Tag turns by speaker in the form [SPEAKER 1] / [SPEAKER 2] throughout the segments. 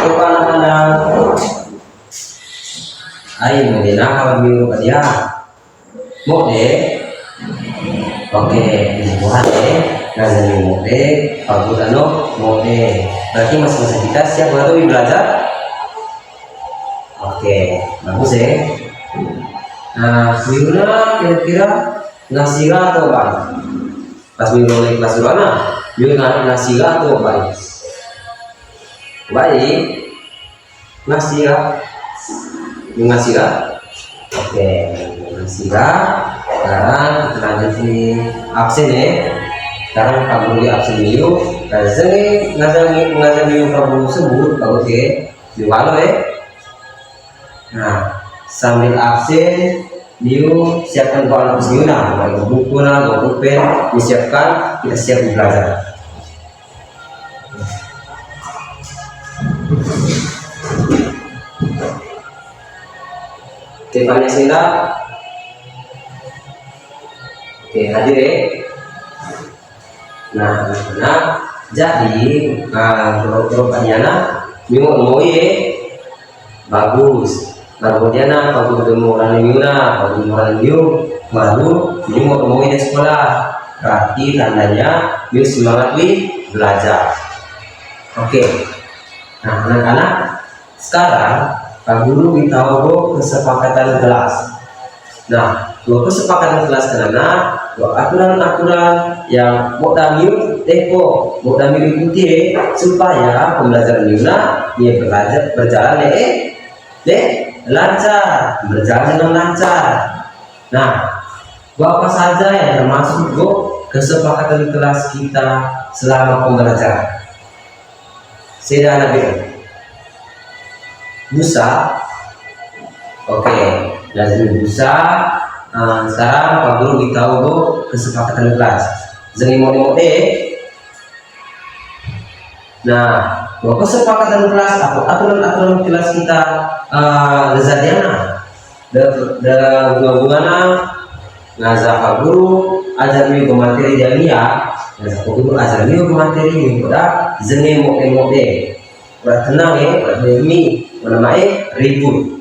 [SPEAKER 1] Coba anak-anak. Ayo mungkin apa minggu dia? Mau deh. Oke, buat deh. Nazari mau deh. Pak Budano mau deh. Berarti masa-masa kita siap baru belajar. Oke, bagus ya. Nah, minggunya kira-kira nasira atau apa? Pas minggu mulai kelas berapa? Minggu nasira atau apa? Baik, nasira. Nasira. Oke, nasira. Sekarang kita lanjut nih absen ya. Sekarang kamu di absen dulu. Ngajar minggu kamu sebut bagus ya. Diwalo ya. Nah, sambil absen, Dio siapkan bahan kesenian, baik buku lah, pulpen, disiapkan, kita siap belajar. Depannya sila. Oke, hadir ya. Nah, jadi kalau kalian mau ya, bagus. Nah, kemudian kalau ketemu orang New, baru ini mau ketemu di sekolah. Berarti tandanya New semangat belajar. Oke. Nah, anak-anak, sekarang Pak Guru beritahu kesepakatan kelas. Nah, kesepakatan kelas karena aturan-aturan yang mau New ikuti supaya pembelajaran New belajar berjalan lancar, berjalan dengan lancar. Nah, apa saja yang termasuk kesepakatan kelas kita selama pembelajaran? Saya Nabi busa. Oke, lazim busa. Sekarang Pak Guru beritahu kesepakatan kelas. Jangan mau Nah, kesepakatan kelas atau aturan-aturan kelas kita lezatnya guna ngazah Pak Guru ajar minggu materi jamiah ngazah Pak Guru ajar minggu materi minggu zene moke tenang ya demi menamai ribut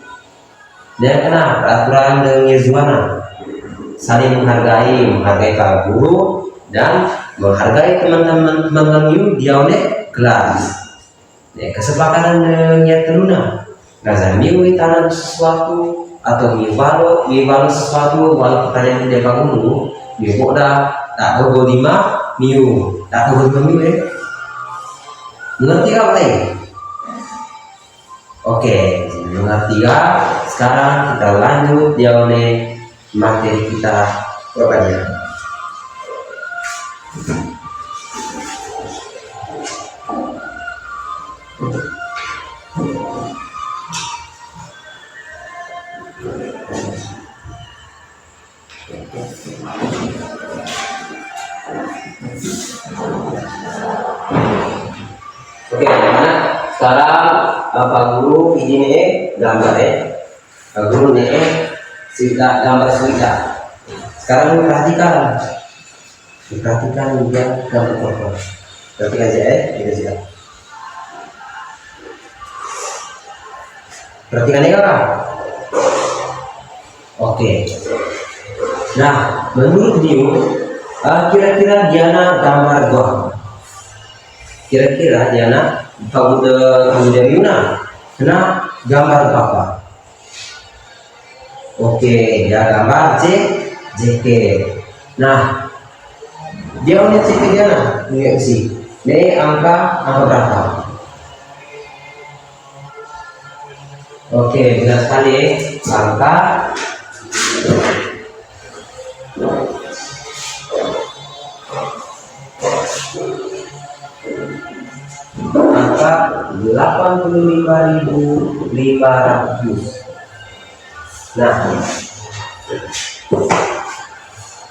[SPEAKER 1] dan kenapa peraturan dengan zuana saling menghargai Pak Guru dan menghargai teman-teman dia oleh kelas. Ya, kesepakatan niat teruna. Ngazah miwi tanam sesuatu atau miwalo sesuatu walau pertanyaan dia bangun miwu tak bogo 5 miu tak bogo 5 miu mengerti apa ini? Oke, mengerti ya. Sekarang kita lanjut dia oleh materi kita pelajaran. Oke, sekarang Pak Guru ini gambar ya. Pak Guru ini sudah gambar sudah. Sekarang perhatikan dia gambar foto. Perhatikan saja ya, kita sudah. Perhatikan ya kan? Oke. Nah, menurut Dio, kira-kira Diana gambar gua. Kira-kira Diana kemudian Yuna kena gambar apa? Oke, dia gambar JK. Nah, dia punya JK Diana punya isi. Ini angka berapa? Oke, benar sekali. Angka 85.500. Nah,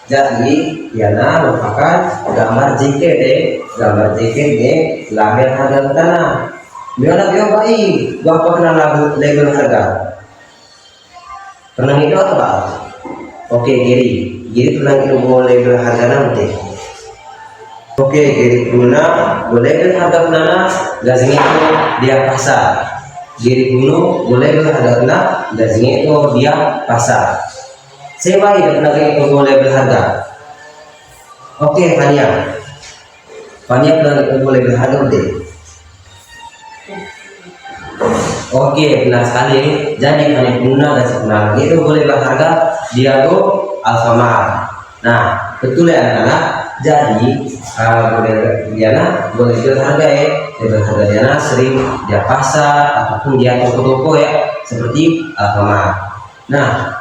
[SPEAKER 1] jadi Diana merupakan gambar JKT. Gambar JKT label harga tanah. Biar baik, bapak kenal label harga. Pernah itu atau apa? Oke, Giri pernah itu mau label harga nanti. Oke, Giri guna boleh berharga nana gazinya itu dia pasar. Giri gunu boleh berharga nana gazinya itu dia pasar. Sewa itu itu boleh berharga. Oke, Fania itu boleh berharga deh. Oke, benar sekali. Jadi Fania guna gazi guna itu boleh berharga dia tuh Alfamart. Nah, betul ya anak-anak. Jadi boleh Diana boleh berharga ya, berharga Diana sering dia pasar ataupun dia toko-toko ya seperti Alfamart. Nah,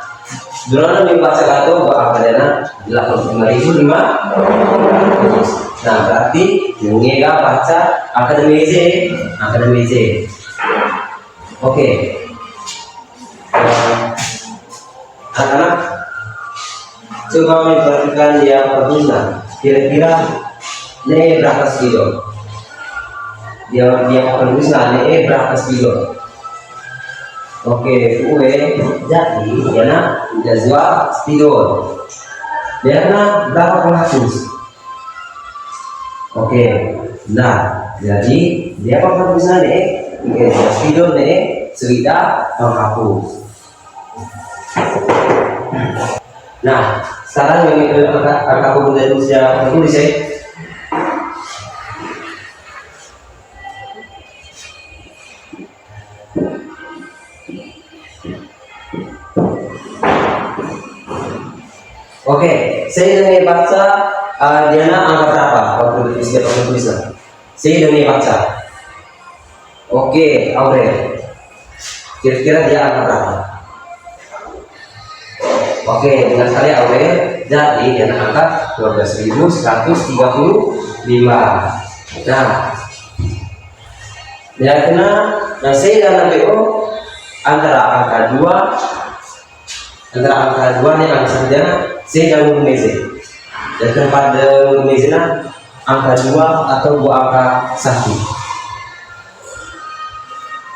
[SPEAKER 1] dulu membaca kartu apa Diana 85.500. Nah, berarti mengira baca akademi Z. Oke, anak-anak coba memperhatikan dia perbincangan. Kira-kira ini berapa kilo? Dia akan tuliskan ini berapa kilo? Oke, jadi dia jual spidol. Dia berapa penghapus? Oke, nah jadi dia akan tuliskan ini spidol ini sudah penghapus. Nah, sekarang yang kakak udah siap tulis ya. Oke, saya ingin baca Diana angka berapa waktu tulisnya. Saya ingin baca. Oke, Aurel. Kira-kira dia angka berapa? Oke, dengan sekali Aurel. Jadi dia angka 12.135. Nah, dia kena saya dalam BO antara angka 2 nih angka saja saya dalam meja. Dan tempat dalam meja angka 2 atau 2 angka 1.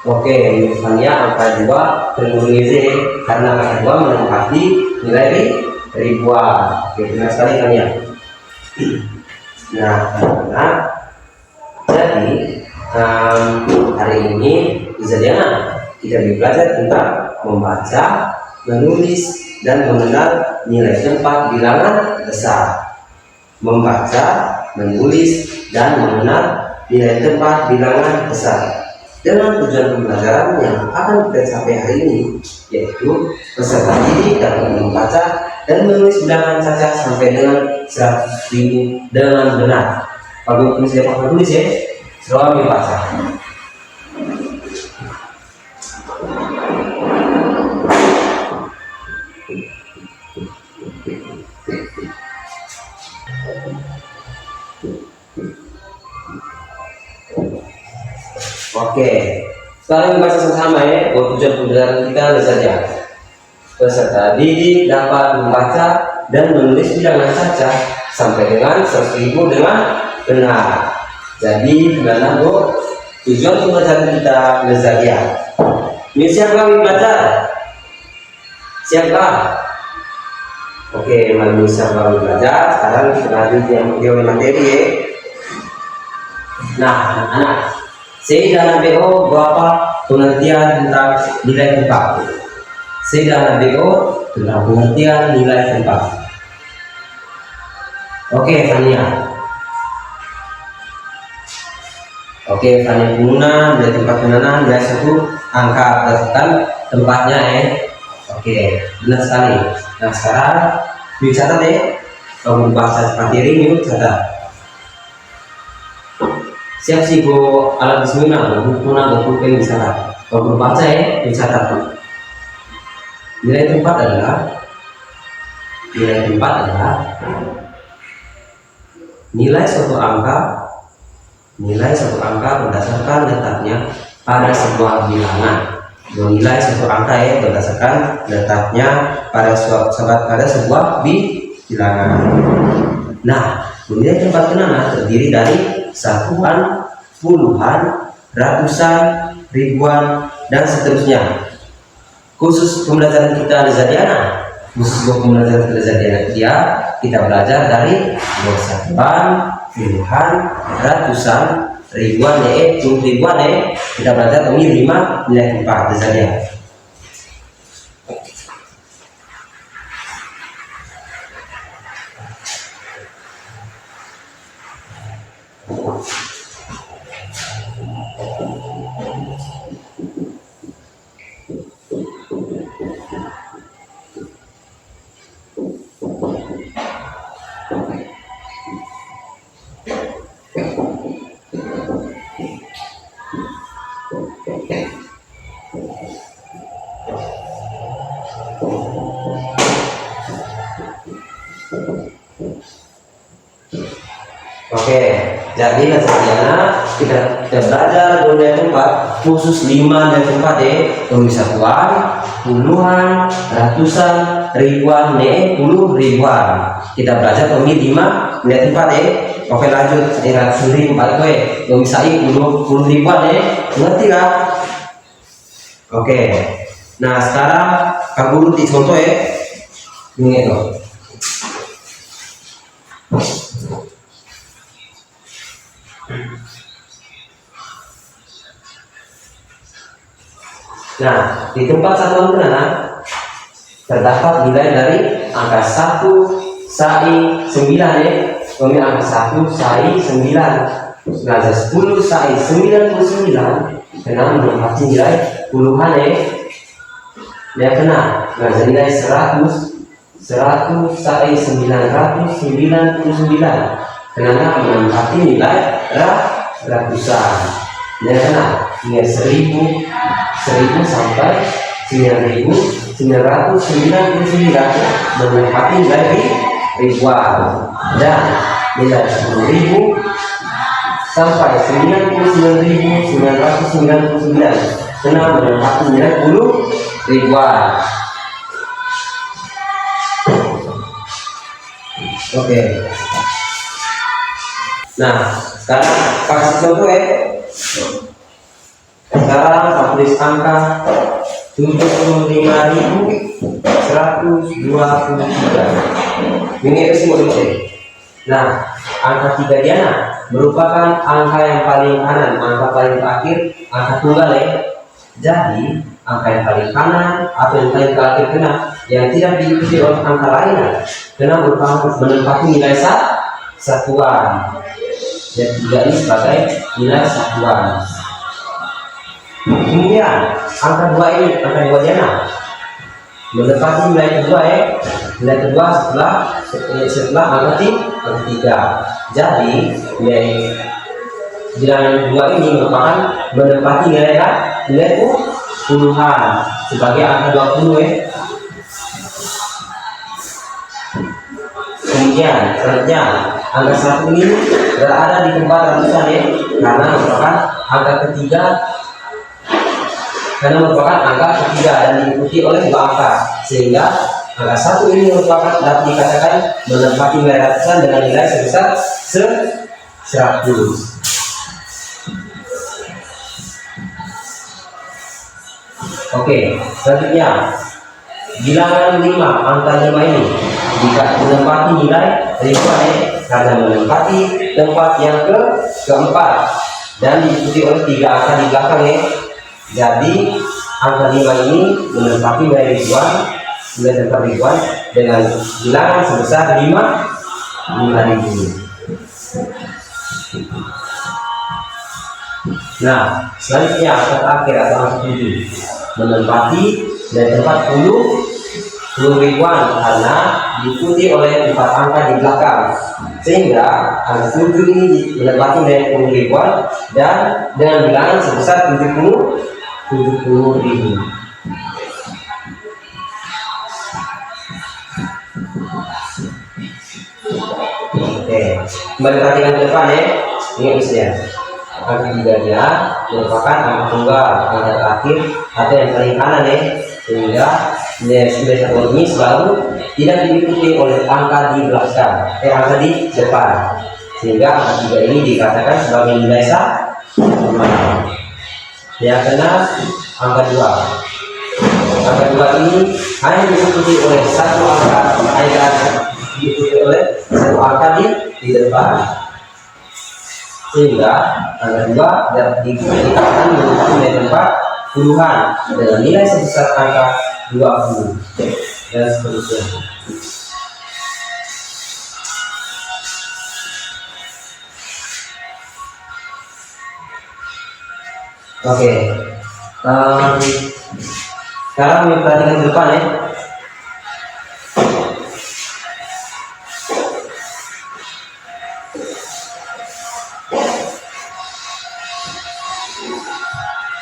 [SPEAKER 1] Oke, misalnya angka 2 dalam meja karena angka 2 menempati nilai ribuan. Oke, benar sekali kan ya. Nah, jadi hari ini kita belajar tentang membaca, menulis, dan mengenal nilai tempat bilangan besar. Membaca, menulis, dan mengenal nilai tempat bilangan besar. Dengan tujuan pembelajaran yang akan kita capai hari ini, yaitu peserta didik dapat membaca dan menulis bilangan cacat sampai dengan 100.000 dengan benar. Kalau tulis ya, Pak tulis ya, selalu membaca. Oke, sekarang membaca sama-sama ya. Tujuan pembelajaran kita saja. Peserta didik dapat membaca dan menulis bilangan cacat sampai dengan 100.000 dengan benar. Jadi gimana Bu? Tujuan pembelajaran kita saja. Ini siapa yang belajar? Siapa? Oke, malam siapa yang belajar? Sekarang kita lanjut yang video materi ya. Nah, anak-anak, saya dalam BO berapa pengertian tentang nilai tempat. Saya dalam BO tentang pengertian nilai tempat. Oke, Fania. Oke, Fania guna nilai tempat penanam nilai 1 angka berdasarkan tempatnya ya. Oke, benar sekali. Nah, sekarang dicatat ya. Kalau bahasa materi ini catat. Siap sih bu alat bismillah buku misalnya kalau baca ya dicatat. Nilai tempat adalah nilai suatu angka berdasarkan letaknya pada sebuah bilangan. Nilai suatu angka ya berdasarkan letaknya pada sebuah bilangan. Nah, nilai tempat kenana terdiri dari satuan, puluhan, ratusan, ribuan, dan seterusnya. Khusus pembelajaran kita Diana dia kita belajar dari satuan, puluhan, ratusan, ribuan ribuan kita belajar ini 5 nilai tempat saja. Oke, jadi Sarjana kita belajar nilai tempat khusus 5 nilai tempat demi satuan, puluhan, ratusan, ribuan, puluh ribuan. Kita belajar demi 5 nilai tempat Oke, lanjut ratusan ribu balik demi sai puluh ribuan ngerti lah? Oke. Nah, sekarang Kak Guru di contoh ini loh. Nah, di tempat satuan kenalan terdapat nilai dari angka 1 sai 9 Kemudian angka 1 sai 9. Nah, 10 sai 99 kena menempati nilai puluhan dia kena. Nah, nilai 100 sai 999 kena menempati nilai ratusan. Dia kena nilai 1000 sampai 9999 menempati nilai ribuan, dan nilai 10.000 sampai 99.999 kena menempati nilai puluh ribuan. Oke. Nah, sekarang kasih contoh Sekarang tulis angka 75.123. Ini semua dulu. Nah, angka 3 Diana merupakan angka yang paling kanan, angka paling terakhir, angka tunggal Jadi, angka yang paling kanan atau yang paling terakhir kena yang tidak diikuti oleh angka lain kena merupakan menempati nilai satuan. Dan 3 ini sebagai nilai satuan. Kemudian angka 2 ini, angka 2 Diana menempati nilai kedua nilai kedua setelah angka 3. Jadi nilai bilangan 2 ini merupakan menempati nilai puluhan sebagai angka 20 Kemudian selanjutnya angka 1 ini berada di tempat ratusan karena merupakan angka ketiga dan diikuti oleh 2 angka, sehingga angka 1 ini merupakan dapat dikatakan menempati nilai ratusan dengan nilai sebesar 100. Oke, selanjutnya bilangan 5, angka 5 ini jika menempati nilai ribuan karena menempati tempat yang keempat dan diikuti oleh 3 angka di belakang Jadi angka 5 ini menempati nilai tempat ribuan dengan bilangan sebesar 5.000. Nah, selanjutnya angka terakhir atau angka 7 menempati nilai tempat puluh ribuan karena diikuti oleh 4 angka di belakang, sehingga angka 7 ini menempati nilai 10 ribuan dan dengan bilangan sebesar 70.000. Oke, kembali perhatikan ke depan Ingat misalnya angka 3 dia merupakan angka tunggal, angka terakhir atau yang paling kanan sehingga nilai satuan ini selalu tidak diikuti oleh angka di belakang, angka di depan, sehingga angka 3 ini dikatakan sebagai nilai satuan. Dia kena angka 2. Angka 2 ini hanya diikuti oleh satu angka, diikuti oleh satu angka di depan, sehingga angka 2 dapat dikatakan menempati nilai tempat puluhan dengan nilai sebesar angka 20 dan seterusnya. Oke, sekarang kita perhatikan ke depan ya.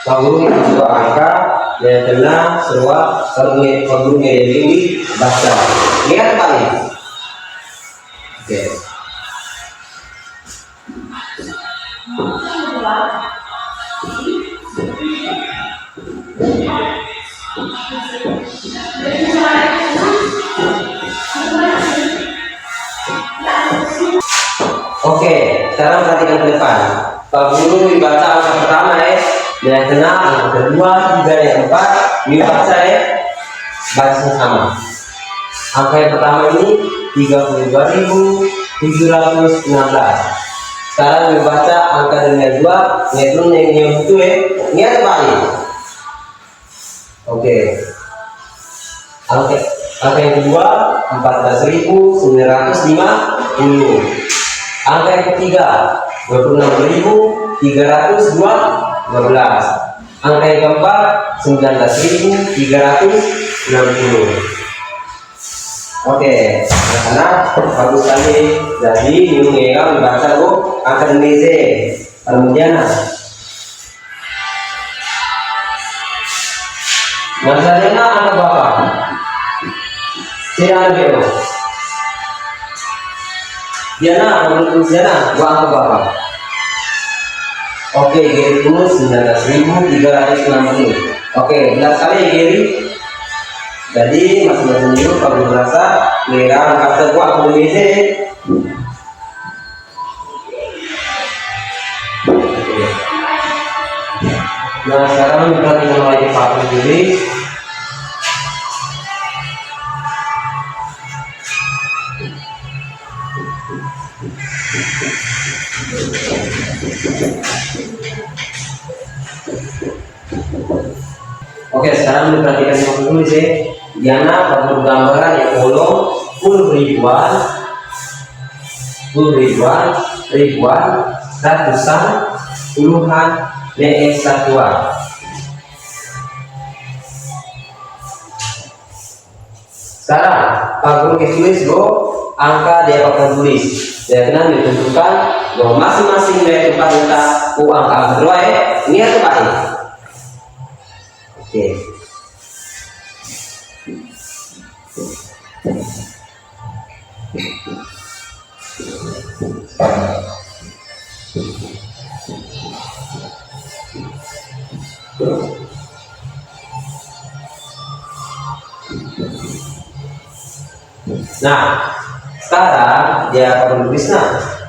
[SPEAKER 1] Pak Guru sebuah angka yang kena seruak Guru ini baca. Lihat Pak ini. Oke. Oke, sekarang perhatikan ke depan. Pak Guru dibaca angka pertama ya, yang kena angka kedua, 3, yang 4, dibaca ya, baca sama. Angka yang pertama ini 32.716. Sekarang dibaca angka dengan 2, yaitu yang itu ya, ini ada Pak ini. Oke. Angka yang kedua 14.950. Angka yang ketiga 26.312. Angka yang keempat 19.360. Oke, anak-anak bagus sekali. Jadi ini dibaca angka demi Z. Kemudian masalahnya angka berapa? Saya ambil. Diana, menurut Diana, gua angka berapa? Oke, Gary itu 19.360. Oke, benar sekali ya Gary. Jadi masing-masing itu kalau merasa merah angka gua aku bisa. Nah sekarang kita tinggal lagi pakai diri. Oke, sekarang diperhatikan yang tulis ya. Diana pada gambaran yang kolom ribuan, ratusan, puluhan, satuan. Sekarang Pak Guru tulis angka dia akan tulis. Dengan ditentukan bahwa masing-masing nilai tempat kita angka kedua ya. Ini yang tepat ini. Oke. Nah, sekarang dia akan menulis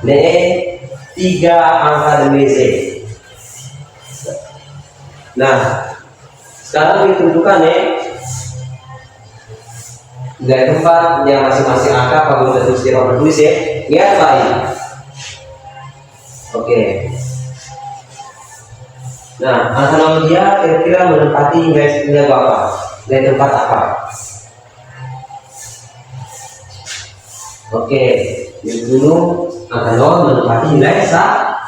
[SPEAKER 1] nih 3 angka demi Z. Nah, sekarang ditentukan ya dari tempat yang masing-masing angka Pak Guru tulis di nomor tulis ya. Lihat Pak ini. Oke. Nah, angka nomor dia kira-kira menempati nilai berapa? Nilai tempat apa? Oke, yang dulu angka 0 menempati nilai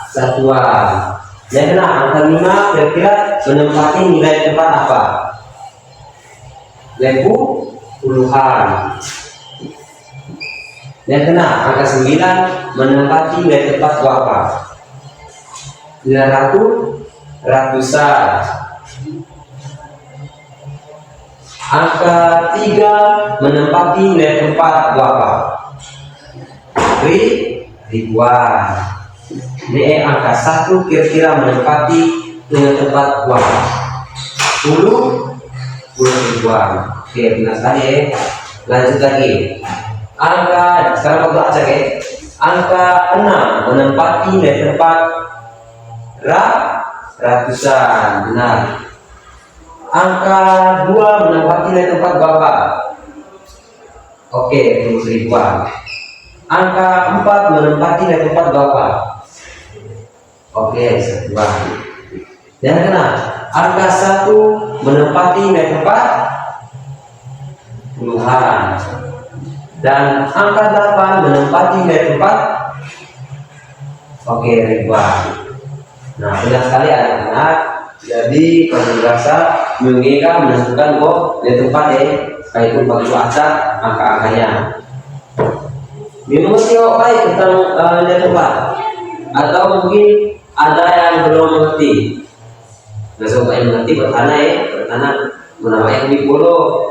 [SPEAKER 1] satuan. Yang kena angka 5 kira-kira menempati nilai tempat apa? Nilai puluhan. Yang kena angka 9 menempati nilai tempat berapa? Nilai ratusan. Angka 3 menempati nilai tempat berapa? Ribuan. Ini angka 1 kira-kira menempati nilai tempat berapa? 10 ribuan. Oke, benar sekali ya. Lanjut lagi. Angka sekarang kita cek ya. Angka 6 menempati nilai tempat ratusan. Benar. Angka 2 menempati nilai tempat berapa? Oke, 10 ribuan. angka 4 menempati nilai tempat berapa? Oke, satuan. Dan kena angka 1 menempati nilai tempat puluhan. Dan angka 8 menempati nilai tempat ribuan. Nah, benar sekali anak-anak. Jadi kalau dirasa mengira menentukan nilai tempat yaitu bagi acak angka-angkanya. Memang siapa baik tentang nilai tempat, atau mungkin ada yang belum mengerti. Nah, coba yang mengerti bertanya menamai yang dipolo.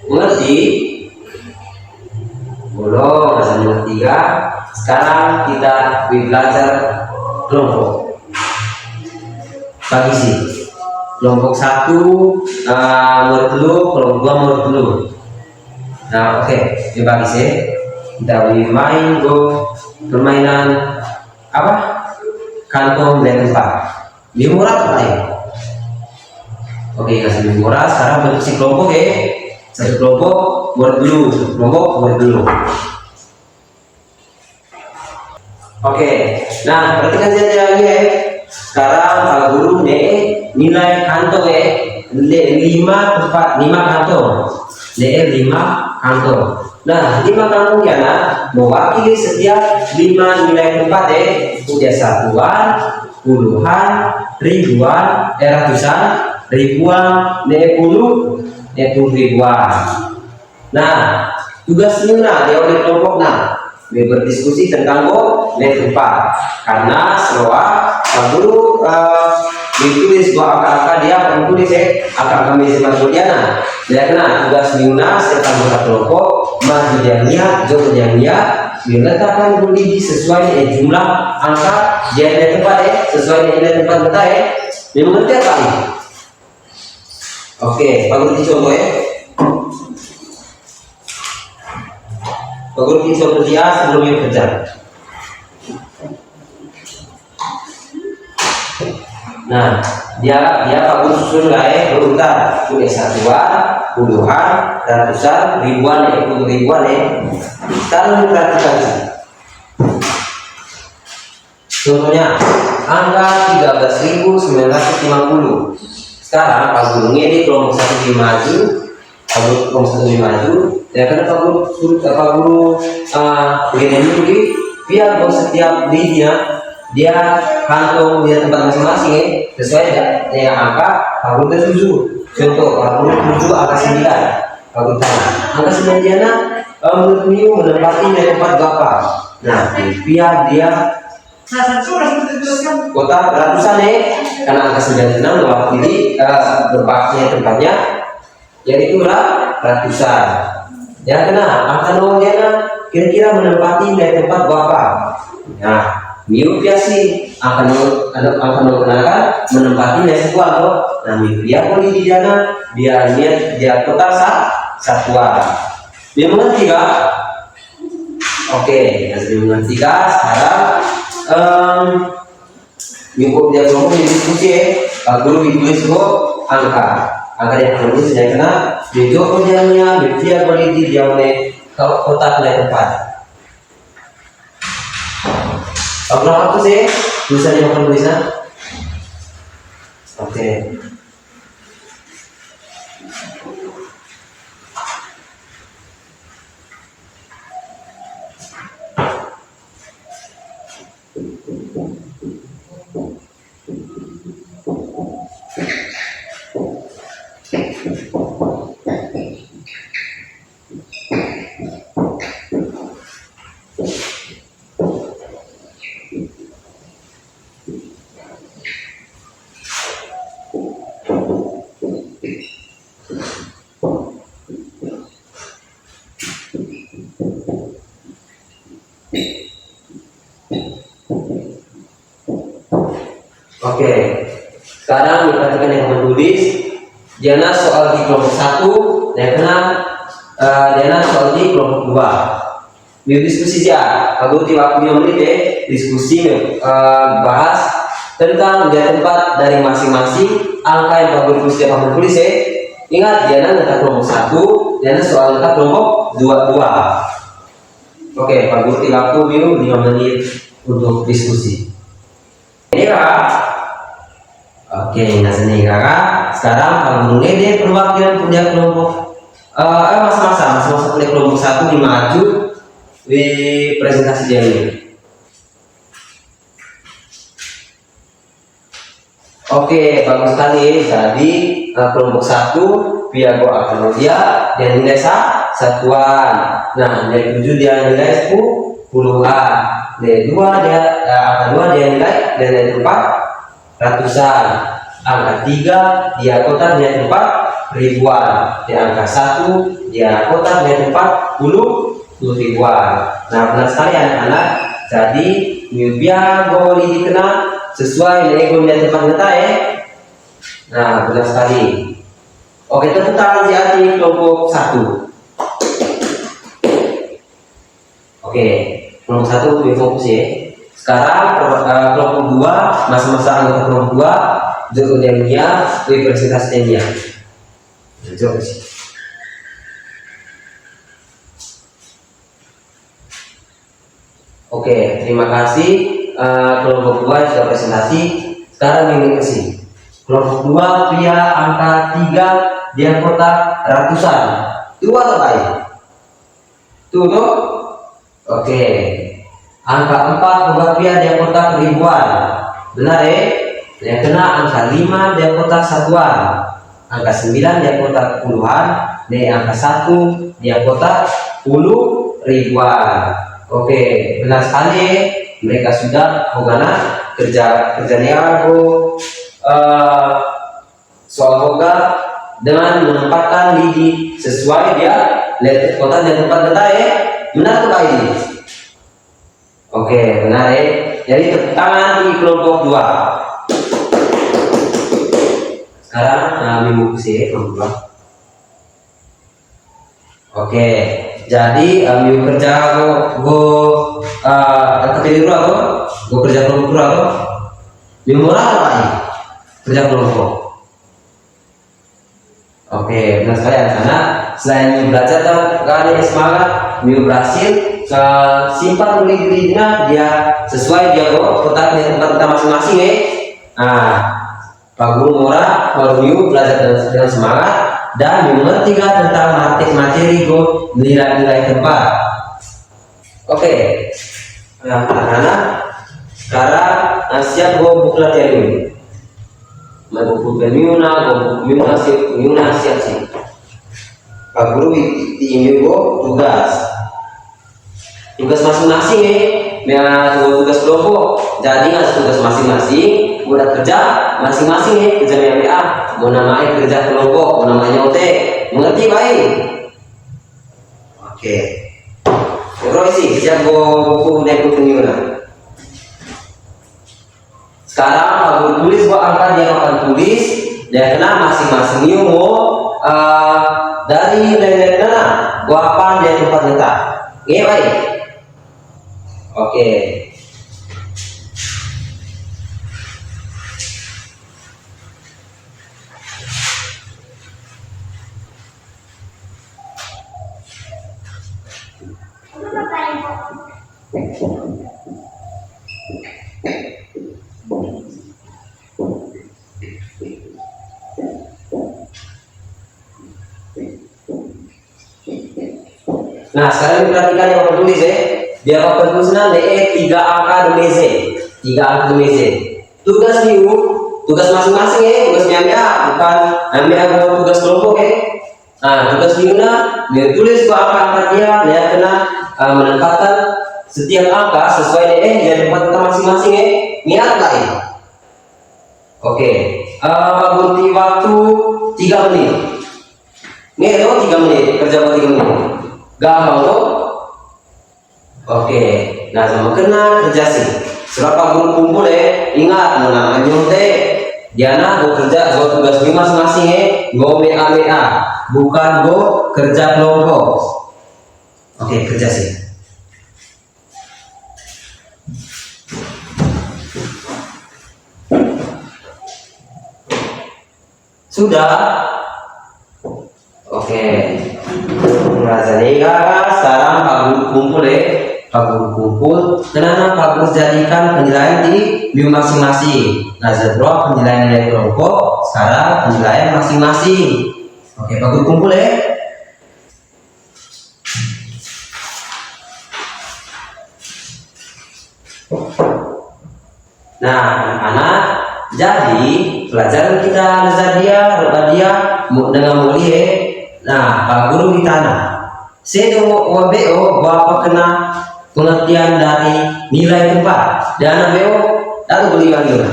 [SPEAKER 1] Mengerti? Belum, masih mengerti ya? Sekarang kita belajar kelompok. Bagi sih. Kelompok 1 murid dulu, kelompok 2 murid dulu. Nah, oke, dibagi sih. Kita bermain permainan apa? Kantong nilai tempat. Murah apa ya? Oke, kasih murah. Sekarang bentuk si kelompok ya. Satu kelompok murid dulu, satu kelompok murid dulu. Oke, nah perhatikan saja lagi ya. Sekarang Pak Guru nilai kantong nilai 5 tempat 5 kantong. Nilai 5 kantong. Nah, 5 kantong ya mewakili setiap 5 nilai tempat udah satuan, puluhan, ribuan, ratusan, ribuan, ribuan. Nah, tugasnya dia oleh kelompok berdiskusi tentang nilai tempat. Karena setelah Pak Guru ditulis angka-angka dia menulis angka-angka minimal kemudian dia kena tugas Miuna serta anggota kelompok mahjudnya jawabnya diletakkan budi sesuai jumlah angka dia nilai tempat sesuai nilai tempat kita memang ngerti apa ini? Oke, Pak Guru dicoba Pak Guru dicoba dia sebelumnya kerja. Nah, dia Pak Guru susun berurutan udah satuan, puluhan, ratusan, ribuan ribuan Sekarang perhatikan. Contohnya angka 13.950. Sekarang Pak Guru ini kelompok 1 maju, Pak Guru kelompok 1 maju. Ya karena Pak Guru begini dulu biar setiap dia kantong dia tempat masing-masing sesuai dengan angka Pak Guru tertuju. Contoh Pak Guru tuju angka 9. Pak Guru tanya angka 9 menurut Miu menempati nilai tempat berapa? Nah, biar dia kota ratusan karena angka 96 mewakili berbagai tempatnya yaitu ratusan. Ya kena angka nomornya kira-kira menempati nilai tempat berapa? Nah, Miu biasa akan menempati nilai satuan nah Miu dia boleh di dana dia total satuan. Dia mengerti kah? Oke, dia mengerti kah? Sekarang Miu dia kelompok diskusi Pak Guru ditulis angka yang tertulis saya kena video kerjanya dia boleh di dia oleh kotak nilai tempat. Berapa sih tulisannya makan tulisan? Oke. Oke, sekarang diperhatikan yang menulis Diana soal di kelompok 1 dan Diana soal di kelompok 2. Di diskusi ya, aku waktunya menit diskusi bahas tentang nilai tempat dari masing-masing angka yang Pak Guru tulis Ingat Diana tentang kelompok 1, Diana soal tentang kelompok 2. Oke, Pak Guru waktu Miu 5 menit untuk diskusi. Ini Kak. Oke, nah sini Kakak. Sekarang Pak Guru Nede perwakilan kuliah kelompok masa-masa kuliah kelompok 1 dimaju di presentasi dia ini. Oke, bagus sekali. Jadi kelompok 1 Piago Akrodia dia nilai satuan. Nah, nilai 7 dia nilai puluhan. Nilai 2 dia angka 2 dia nilai 4 ratusan. Angka 3 dia kotak nilai 4 ribuan. Di angka 1 dia kotak nilai 40 ribuan. Nah, benar sekali anak-anak. Jadi Piago ini dikenal sesuai dengan nilai tempat kita ya. Nah, benar sekali. Oke, tepuk tangan di kelompok 1. Oke, kelompok 1 lebih fokus ya. Sekarang kelompok 2, masa-masa anggota kelompok 2 judulnya representasinya. Oke, terima kasih kelompok 2 sudah presentasi. Sekarang ini kasih kelompok 2 pria angka 3 dia kotak ratusan. Itu atau baik? Tuh tuh. Oke. Angka 4 buat pria dia kotak ribuan. Benar ya? Yang kena angka 5 dia kotak satuan. Angka 9 dia kotak puluhan. Dan angka 1 dia kotak 10 ribuan. Oke, benar sekali. Mereka sudah mengenal kerjanya aku soal hoga dengan menempatkan lidi sesuai dia letter kota dan tempat data ya. Benar tuh Pak ini? Oke, benar ya. Jadi tepuk tangan di kelompok 2. Sekarang minggu sih kelompok 2. Oke, jadi minggu kerja gue kepilih dulu aku, gue kerja kelompok dulu aku. Minggu murah apa ini? Kerja kelompok. Oke, benar sekali anak-anak. Selain belajar dan kalian semangat, Mio berhasil simpan dirinya dia sesuai dia kotak di tempat kita masing-masing ya. Nah, Pak Guru Mora kalau Mio belajar dengan semangat dan mengerti tentang materi nilai-nilai tempat. Oke, nah anak-anak sekarang siap buku latihan ini. Buku Miuna siap sih. Pak Guru ini tugas masing-masing ya, tugas kelompok. Jadi nggak tugas masing-masing, udah kerja masing-masing ya, kerja MBA, mau namanya kerja kelompok, mau namanya OT, mengerti baik? Oke. Terus sih, siap buku Miuna. Sekarang Pak Guru tulis angka dia akan tulis dan kena masing-masing dari nilai mana apa dia tempat letak. Iya baik. Oke. Nah, sekarang perhatikan yang akan tulis ya. Dia akan tulisnya DE 3 angka DMZ. 3 angka DMZ. Tugas Miu, tugas masing-masing ya, tugasnya MBA, bukan MBA tugas kelompok ya. Nah, tugas Miu dia tulis angka dia kena menempatkan setiap angka sesuai DE yang tempat kita masing-masing ya. Niat lain. Oke, berhenti waktu 3 menit. Nih, 3 menit, kerja buat 3 menit. Gampang tuh. Oke, nah sama kena kerja sih. Serapa Guru kumpul ya, ingat namanya teh. Diana gue kerja, gue tugas masing-masing ya. Gue MA, bukan gue kerja kelompok. Oke, kerja sih. Sudah. Oke. Sekarang Pak Guru kumpul ya. Pak Guru kumpul, kenapa Pak Guru jadikan penilaian di MIU masing-masing. Nah, setelah penilaian nilai kelompok, sekarang penilaian masing-masing. Oke, Pak Guru kumpul ya. Nah, anak-anak, jadi pelajaran kita Nazariyah, Rubadiyah dengan mulia. Nah, Pak Guru ditanya, Sedo WBO berapa kena pengertian dari nilai tempat dan BO lalu beliau juga.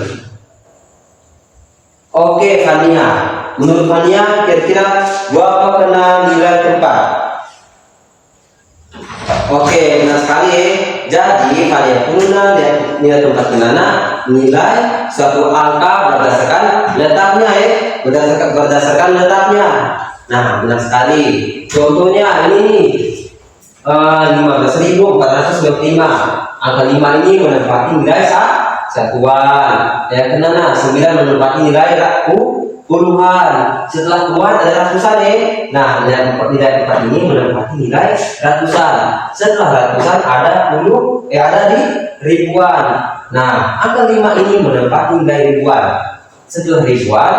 [SPEAKER 1] Oke, Fania, menurut Fania kira-kira berapa kena nilai tempat? Oke, benar sekali. Jadi Fania guna nilai tempat mana? Nilai suatu angka berdasarkan letaknya berdasarkan letaknya. Nah, benar sekali. Contohnya ini nih, 15.425. Angka 5 ini menempati nilai satuan. Yang kena 9 menempati nilai puluhan. Setelah puluhan ada ratusan ya. Nah, nilai 4 ini menempati nilai ratusan. Setelah ratusan ada ada di ribuan. Nah, angka 5 ini menempati nilai ribuan. Setelah ribuan,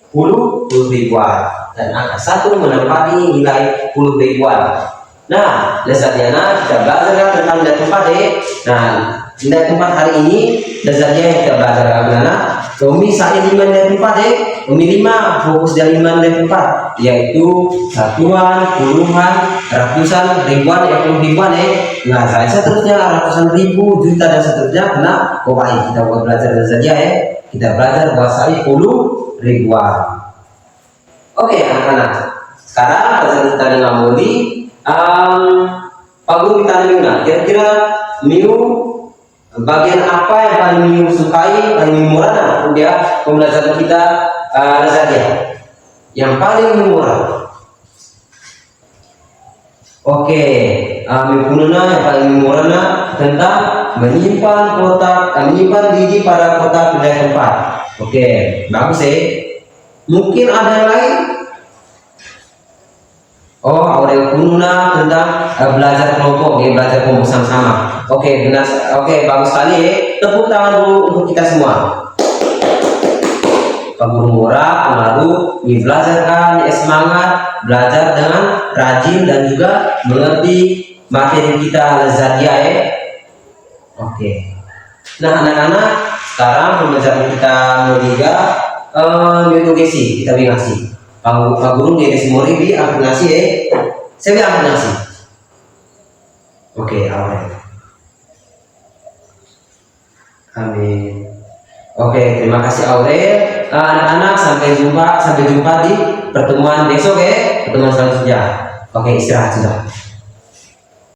[SPEAKER 1] puluh ribuan, dan angka 1 menempati nilai puluh ribuan. Nah, lesatnya kita belajar tentang nilai tempat ya. Nah, nilai tempat hari ini lesatnya yang kita belajar bagaimana. Umi saya 5 nilai tempat ya. Umi 5 fokus dari 5 nilai tempat, yaitu satuan, puluhan, ratusan, ribuan, ribuan ya. Nah, saya seterusnya ratusan ribu, juta dan seterusnya kena. Baik, kita buat belajar saja ya. Kita belajar bahasa puluh ribuan. Oke, anak-anak. Sekarang pelajaran kita dengan Muli. Pak Guru ditanya juga, kira-kira MIU bagian apa yang paling MIU sukai, paling MIU murah? Dia pembelajaran kita saja. Yang paling MIU murah. Oke, MIU yang paling MIU murah tentang menyimpan biji pada kotak pindah tempat. Oke, bagus ya. Mungkin ada yang lain. Oh, Aurel Kununa tentang belajar kelompok, ya, belajar kelompok sama-sama. Oke, benar. Oke, bagus sekali ya. Tepuk tangan dulu untuk kita semua. Pak Guru Murah, pengaruh, belajarkan, ya, semangat, belajar dengan rajin dan juga mengerti materi kita Nazariyah ya. Oke. Nah, anak-anak, sekarang pembelajaran kita ketiga metodologi kita ngasih. Pak Guru di Mori aplikasi ya. Saya aplikasi. Oke, awal. Amin. Oke, terima kasih Aurel. Anak-anak, sampai jumpa di pertemuan besok ya, pertemuan selanjutnya. Oke, istirahat sudah.